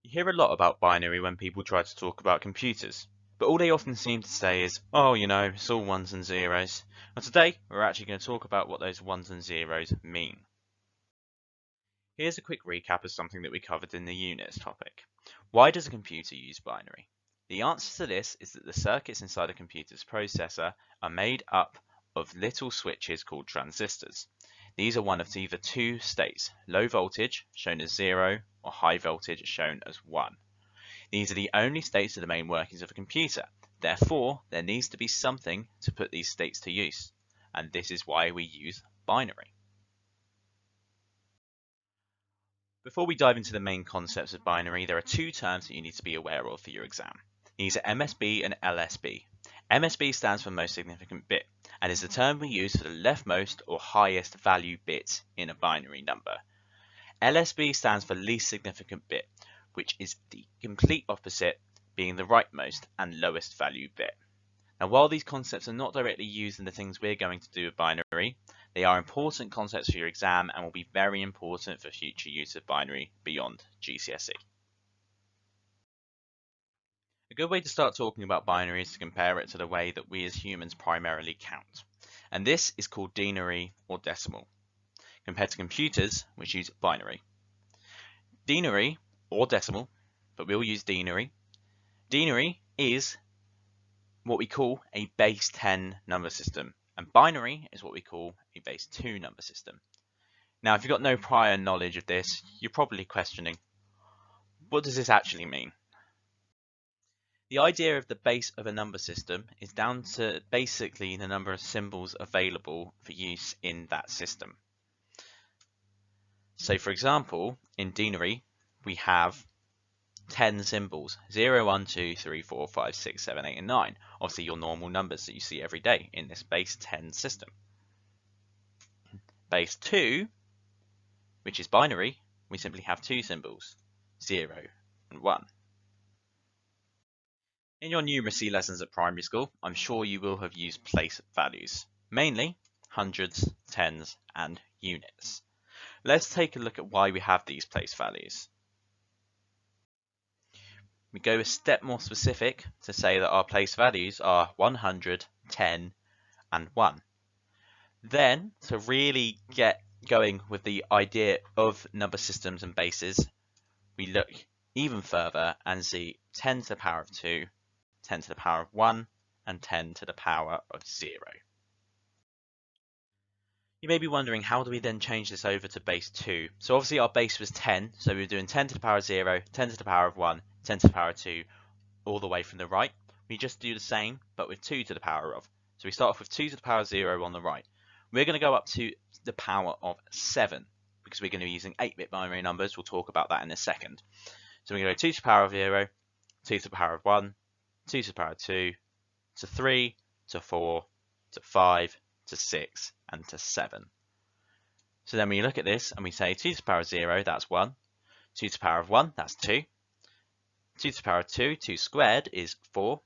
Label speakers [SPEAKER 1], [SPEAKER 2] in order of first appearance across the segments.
[SPEAKER 1] You hear a lot about binary when people try to talk about computers, but all they often seem to say is, oh, it's all ones and zeros. And today, we're actually going to talk about what those ones and zeros mean. Here's a quick recap of something that we covered in the units topic. Why does a computer use binary? The answer to this is that the circuits inside a computer's processor are made up of little switches called transistors. These are one of either two states, low voltage, shown as 0, or high voltage, shown as 1. These are the only states of the main workings of a computer. Therefore, there needs to be something to put these states to use. And this is why we use binary. Before we dive into the main concepts of binary, there are two terms that you need to be aware of for your exam. These are MSB and LSB. MSB stands for most significant bit, and is the term we use for the leftmost or highest value bit in a binary number. LSB stands for least significant bit, which is the complete opposite, being the rightmost and lowest value bit. Now, while these concepts are not directly used in the things we're going to do with binary, they are important concepts for your exam and will be very important for future use of binary beyond GCSE. A good way to start talking about binary is to compare it to the way that we as humans primarily count. And this is called denary or decimal, compared to computers which use binary. Denary or decimal, but we'll use denary. Denary is what we call a base 10 number system, and binary is what we call a base 2 number system. Now, if you've got no prior knowledge of this, you're probably questioning, what does this actually mean? The idea of the base of a number system is down to basically the number of symbols available for use in that system. So for example, in denary, we have 10 symbols, 0, 1, 2, 3, 4, 5, 6, 7, 8, and 9. Obviously your normal numbers that you see every day in this base 10 system. Base 2, which is binary, we simply have two symbols, 0 and 1. In your numeracy lessons at primary school, I'm sure you will have used place values, mainly hundreds, tens, and units. Let's take a look at why we have these place values. We go a step more specific to say that our place values are 100, 10, and 1. Then, to really get going with the idea of number systems and bases, we look even further and see 10 to the power of 2, 10 to the power of 1, and 10 to the power of 0. You may be wondering, how do we then change this over to base 2? So obviously our base was 10, so we were doing 10 to the power of 0, 10 to the power of 1, 10 to the power of 2, all the way from the right. We just do the same, but with 2 to the power of. So we start off with 2 to the power of 0 on the right. We're going to go up to the power of 7, because we're going to be using 8-bit binary numbers. We'll talk about that in a second. So we're going to go 2 to the power of 0, 2 to the power of 1, 2 to the power of 2, to 3, to 4, to 5, to 6, and to 7. So then we look at this and we say 2 to the power of 0, that's 1. 2 to the power of 1, that's 2. 2 to the power of 2, 2 squared is 4.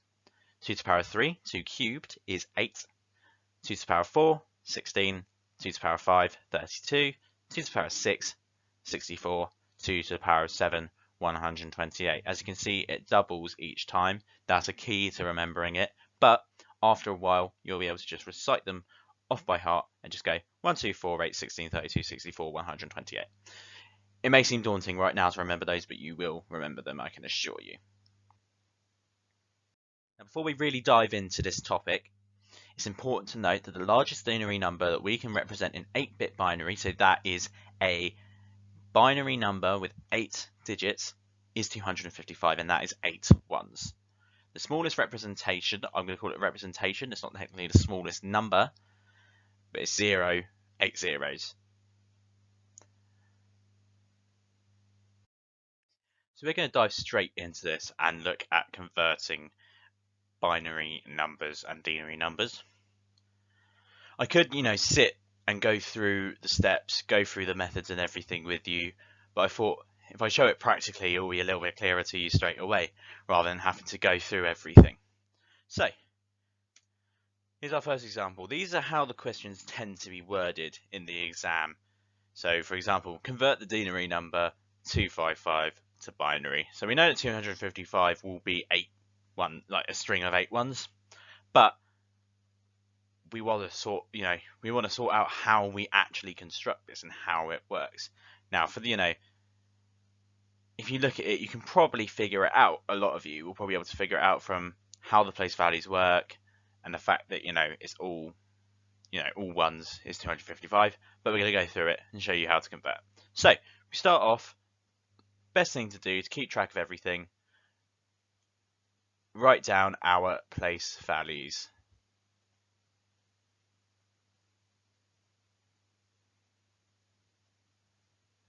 [SPEAKER 1] 2 to the power of 3, 2 cubed is 8. 2 to the power of 4, 16. 2 to the power of 5, 32. 2 to the power of 6, 64. 2 to the power of 7, 128. As you can see, it doubles each time. That's a key to remembering it. But after a while, you'll be able to just recite them off by heart and just go 1, 2, 4, 8, 16, 32, 64, 128. It may seem daunting right now to remember those, but you will remember them, I can assure you. Now, before we really dive into this topic, it's important to note that the largest denary number that we can represent in 8-bit binary, so that is a binary number with 8 digits, is 255, and that is 8 ones. The smallest representation, I'm going to call it representation, it's not technically the smallest number, but it's 0, 8 zeros. So we're going to dive straight into this and look at converting binary numbers and denary numbers. I could, sit and go through the steps, go through the methods and everything with you, but I thought if I show it practically, it'll be a little bit clearer to you straight away, rather than having to go through everything. So, here's our first example. These are how the questions tend to be worded in the exam. So, for example, convert the denary number 255 to binary. So we know that 255 will be like a string of 8 ones, but we want to sort out how we actually construct this and how it works. Now, for the if you look at it, you can probably figure it out. A lot of you will probably be able to figure it out from how the place values work and the fact that it's all all ones is 255. But we're going to go through it and show you how to convert. So we start off. Best thing to do to keep track of everything, write down our place values.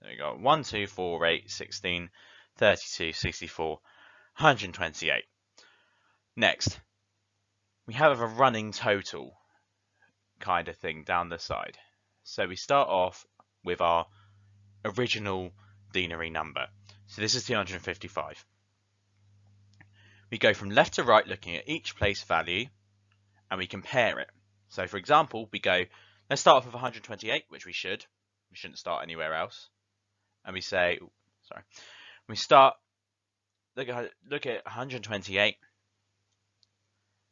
[SPEAKER 1] There we go. 1, 2, 4, 8, 16, 32, 64, 128. Next, we have a running total kind of thing down the side. So we start off with our original denary number. So this is 255. We go from left to right looking at each place value and we compare it. So for example, let's start off with 128, which we shouldn't start anywhere else. And we say, we start, look at 128,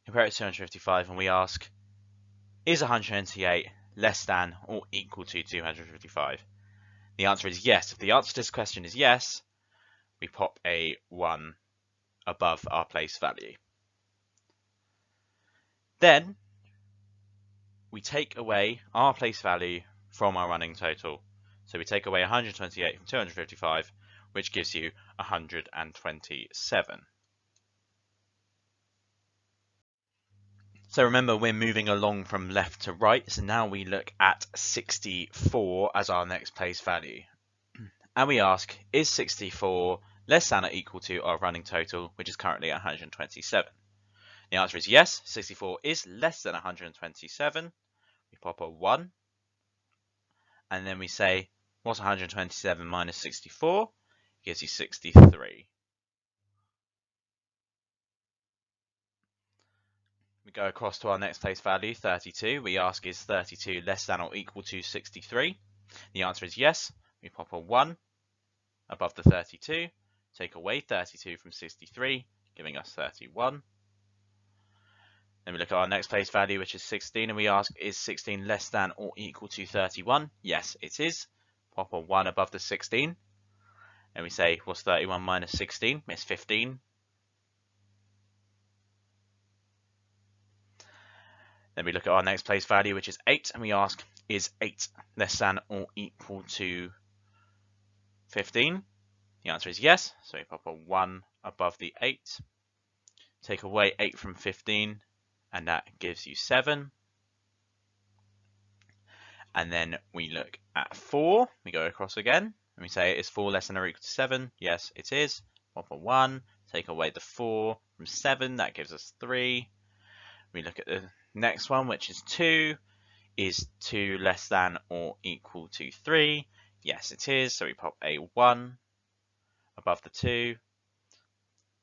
[SPEAKER 1] compare it to 255, and we ask, is 128 less than or equal to 255? The answer is yes. If the answer to this question is yes, we pop a 1 above our place value. Then we take away our place value from our running total. So we take away 128 from 255, which gives you 127. So remember, we're moving along from left to right. So now we look at 64 as our next place value. And we ask, is 64 less than or equal to our running total, which is currently 127? The answer is yes, 64 is less than 127. We pop a 1. And then we say, what's 127 minus 64? It gives you 63. We go across to our next place value, 32. We ask, is 32 less than or equal to 63? The answer is yes. We pop a 1 above the 32. Take away 32 from 63, giving us 31. Then we look at our next place value, which is 16, and we ask, is 16 less than or equal to 31? Yes, it is. Pop a 1 above the 16. And we say, what's 31 minus 16? It's 15. Then we look at our next place value, which is 8, and we ask, is 8 less than or equal to 15? The answer is yes, so we pop a 1 above the 8. Take away 8 from 15, and that gives you 7. And then we look at 4. We go across again, and we say, is 4 less than or equal to 7? Yes, it is. Pop a 1. Take away the 4 from 7. That gives us 3. We look at the next one, which is 2. Is 2 less than or equal to 3? Yes, it is. So we pop a 1 above the 2.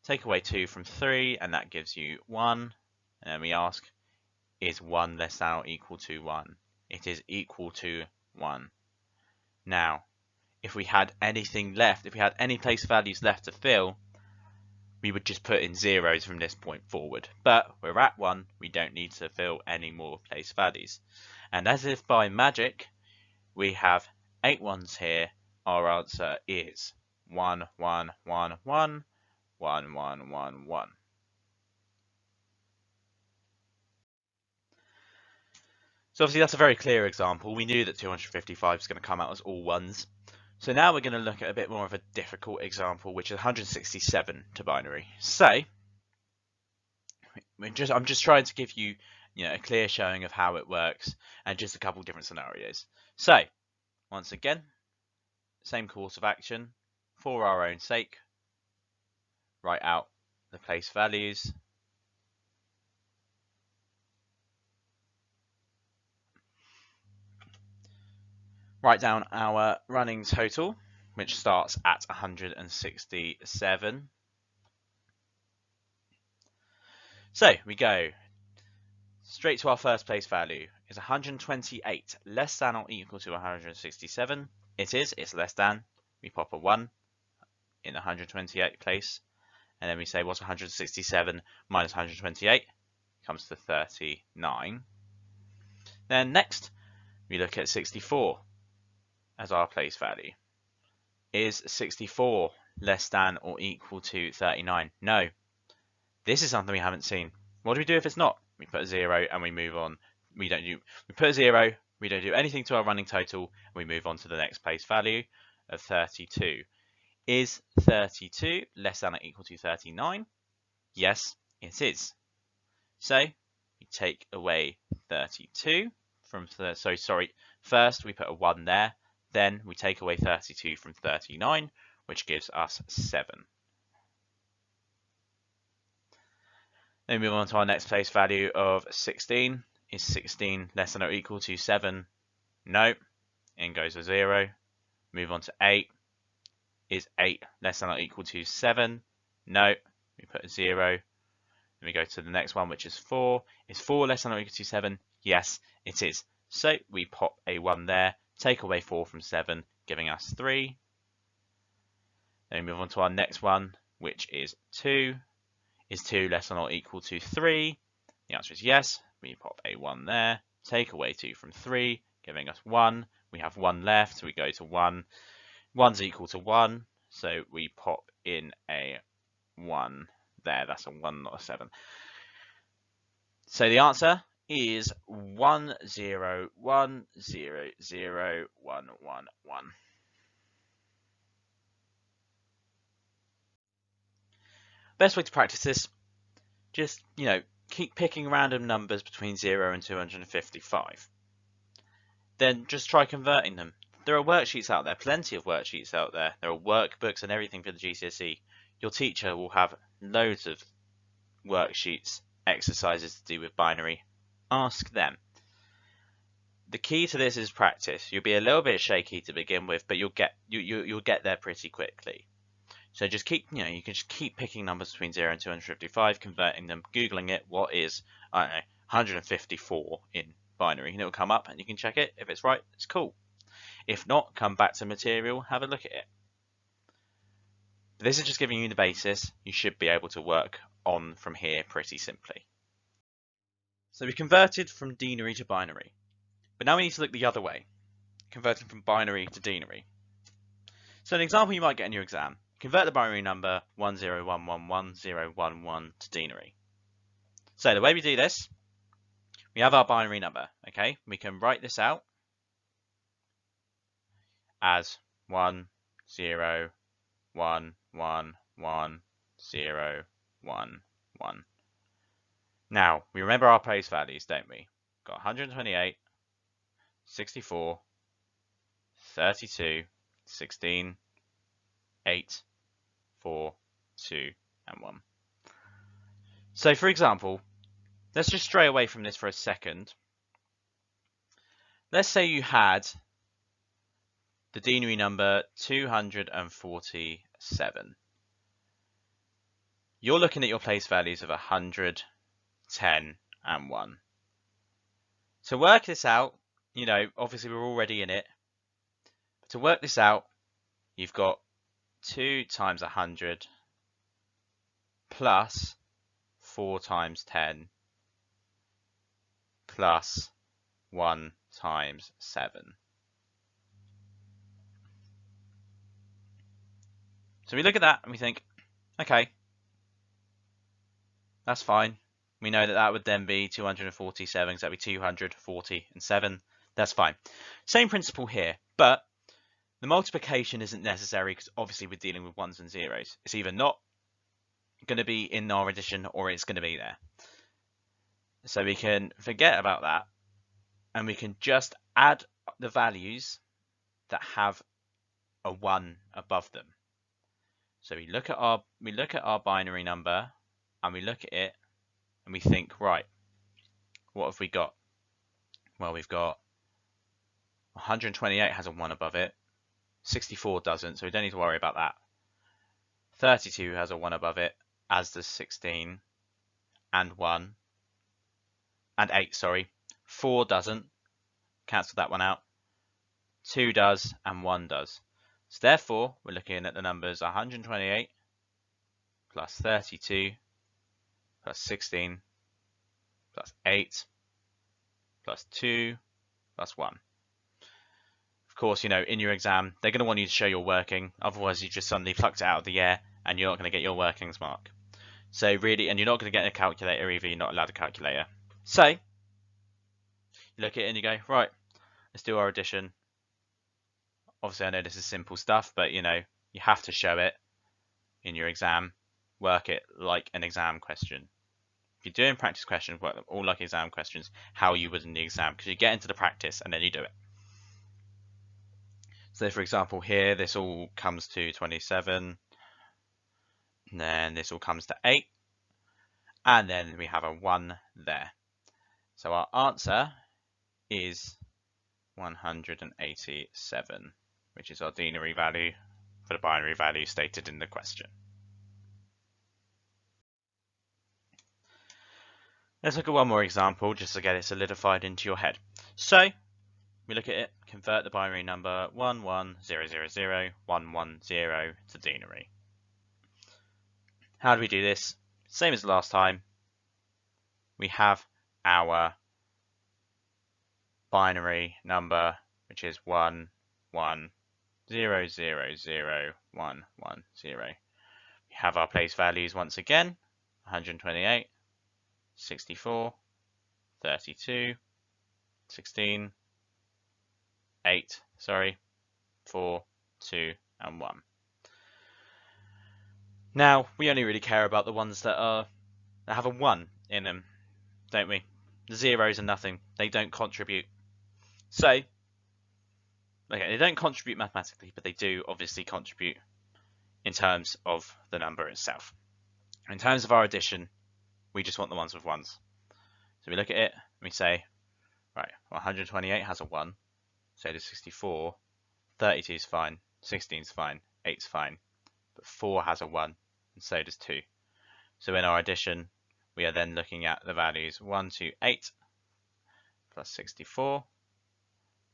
[SPEAKER 1] Take away 2 from 3, and that gives you 1. And then we ask, is 1 less than or equal to 1? It is equal to 1. Now, if we had anything left, if we had any place values left to fill, we would just put in zeros from this point forward. But we're at 1, we don't need to fill any more place values. And as if by magic, we have 8 ones here. Our answer is 1, 1, 1, 1, 1, 1, 1, 1. So obviously that's a very clear example. We knew that 255 is going to come out as all ones. So now we're going to look at a bit more of a difficult example, which is 167 to binary. So I'm just trying to give you, a clear showing of how it works and just a couple different scenarios. So once again, same course of action. For our own sake, write out the place values. Write down our running total, which starts at 167. So we go straight to our first place value. Is 128 less than or equal to 167? It is. It's less than. We pop a 1 in the 128th place. And then we say what's 167 minus 128? Comes to 39. Then next, we look at 64 as our place value. Is 64 less than or equal to 39? No. This is something we haven't seen. What do we do if it's not? We put a 0 and we move on. We put a 0, we don't do anything to our running total, and we move on to the next place value of 32. Is 32 less than or equal to 39? Yes, it is. So we take away 32 from first we put a 1 there, then we take away 32 from 39, which gives us 7. Then we move on to our next place value of 16. Is 16 less than or equal to 7? No. In goes a 0. Move on to 8. Is 8 less than or equal to 7? No. We put a 0. Then we go to the next one, which is 4. Is 4 less than or equal to 7? Yes, it is. So we pop a 1 there, take away 4 from 7, giving us 3. Then we move on to our next one, which is 2. Is 2 less than or equal to 3? The answer is yes. We pop a 1 there, take away 2 from 3, giving us 1. We have 1 left, so we go to 1. 1's equal to 1, so we pop in a 1 there. That's a 1, not a 7. So the answer is 1, 0, 1, 0, 0, 1, 1, 1. Best way to practice this, just, keep picking random numbers between 0 and 255. Then just try converting them. There are worksheets out there, plenty of worksheets out there. There are workbooks and everything for the GCSE. Your teacher will have loads of worksheets, exercises to do with binary. Ask them. The key to this is practice. You'll be a little bit shaky to begin with, but you'll get there pretty quickly. So just keep, you can just keep picking numbers between 0 and 255, converting them, Googling it, what is, 154 in binary, and it'll come up and you can check it. If it's right, it's cool. If not, come back to material, have a look at it. But this is just giving you the basis. You should be able to work on from here pretty simply. So we converted from denary to binary, but now we need to look the other way, converting from binary to denary. So an example you might get in your exam. Convert the binary number 10111011 to denary. So the way we do this, we have our binary number, okay? We can write this out as 1, 0, 1, 1, 1, 0, 1, 1. Now, we remember our place values, don't we? Got 128, 64, 32, 16, 8, 4, 2, and 1. So for example, let's just stray away from this for a second. Let's say you had the denary number 247. You're looking at your place values of 100, 10, and 1. To work this out, obviously we're already in it. But to work this out, you've got 2 times 100 plus 4 times 10 plus 1 times 7. So we look at that and we think, okay, that's fine. We know that that would then be 247, so that would be 240 and 7. That's fine. Same principle here, but the multiplication isn't necessary because obviously we're dealing with ones and zeros. It's either not going to be in our addition or it's going to be there. So we can forget about that and we can just add the values that have a 1 above them. So we look at our binary number and we look at it and we think, right, what have we got? Well, we've got 128 has a 1 above it. 64 doesn't, so we don't need to worry about that. 32 has a 1 above it, as does 16, and 1, and 8, sorry. 4 doesn't, cancel that one out. 2 does, and 1 does. So therefore, we're looking at the numbers 128 plus 32 plus 16 plus 8 plus 2 plus 1. Of course, you know, in your exam, they're going to want you to show your working. Otherwise, you just suddenly plucked it out of the air and you're not going to get your workings mark. So really, and you're not going to get a calculator either. You're not allowed a calculator. So you look at it and you go, right, let's do our addition. Obviously, I know this is simple stuff, but you know, you have to show it in your exam. Work it like an exam question. If you're doing practice questions, work them all like exam questions, how you would in the exam, because you get into the practice and then you do it. So for example here, this all comes to 27, and then this all comes to 8, and then we have a 1 there. So our answer is 187, which is our denary value for the binary value stated in the question. Let's look at one more example just to get it solidified into your head. So we look at it, convert the binary number 110001110 to denary. How do we do this? Same as last time. We have our binary number, which is 11000110. We have our place values once again, 128, 64, 32, 16, 8, 4, 2, and 1. Now, we only really care about the ones that have a 1 in them, don't we? The zeros are nothing. They don't contribute. So, okay, they don't contribute mathematically, but they do obviously contribute in terms of the number itself. In terms of our addition, we just want the ones with 1s. So we look at it, and we say, right, 128 has a 1, so does 64, 32 is fine, 16 is fine, 8 is fine, but 4 has a 1, and so does 2. So in our addition, we are then looking at the values 128 plus 64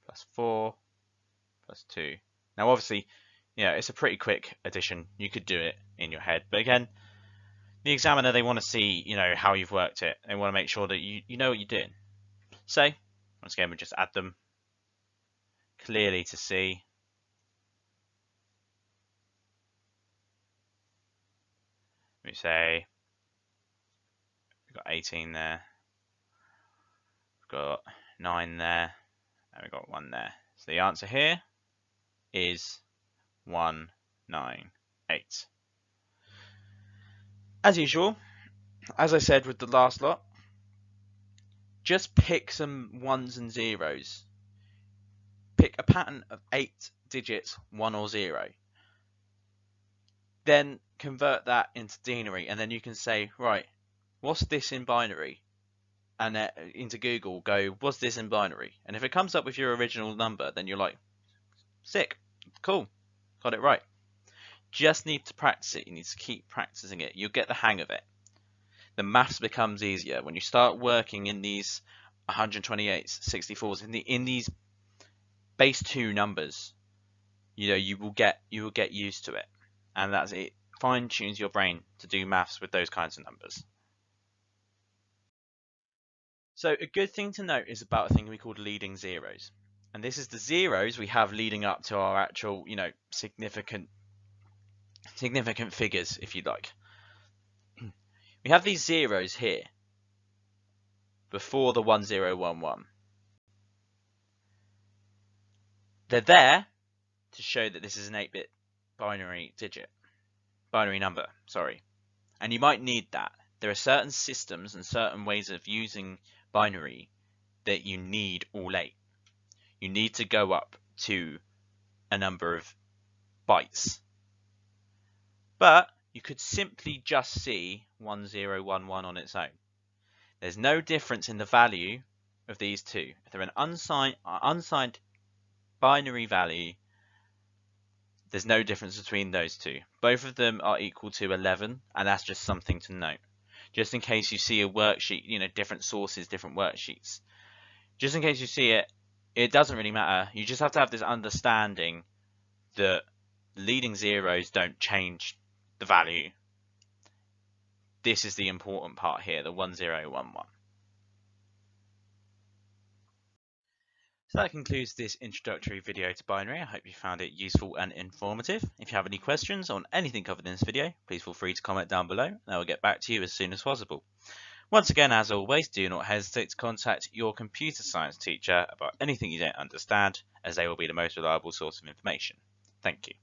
[SPEAKER 1] plus 4 plus 2. Now obviously, you know, it's a pretty quick addition. You could do it in your head, but again, the examiner, they want to see, you know, how you've worked it. They want to make sure that you know what you're doing. So once again, we just add them clearly to see. We say we've got 18 there, we've got 9 there, and we've got 1 there. So the answer here is 198. As usual, as I said with the last lot, just pick some 1s and 0s. Pick a pattern of 8 digits, 1 or 0. Then convert that into denary, and then you can say, right, what's this in binary? And into Google, go, what's this in binary? And if it comes up with your original number, then you're like, sick, cool, got it right. Just need to practice it. You need to keep practicing it. You'll get the hang of it. The maths becomes easier when you start working in these 128s, 64s, in these base 2 numbers. You know, you will get used to it, and that's it. Fine tunes your brain to do maths with those kinds of numbers. So a good thing to note is about a thing we call leading zeros, and this is the zeros we have leading up to our actual, you know, significant figures, if you like. We have these zeros here before the 1011. They're there to show that this is an 8-bit binary number, sorry. And you might need that. There are certain systems and certain ways of using binary that you need all 8. You need to go up to a number of bytes. But you could simply just see 1011 on its own. There's no difference in the value of these two. If they're an unsigned binary value, there's no difference between those two. Both of them are equal to 11, and that's just something to note. Just in case you see a worksheet, you know, different sources, different worksheets. Just in case you see it, it doesn't really matter. You just have to have this understanding that The leading zeros don't change the value. This is the important part here, the 1011. So that concludes this introductory video to binary. I hope you found it useful and informative. If you have any questions on anything covered in this video, please feel free to comment down below and I will get back to you as soon as possible. Once again, as always, do not hesitate to contact your computer science teacher about anything you don't understand, as they will be the most reliable source of information. Thank you.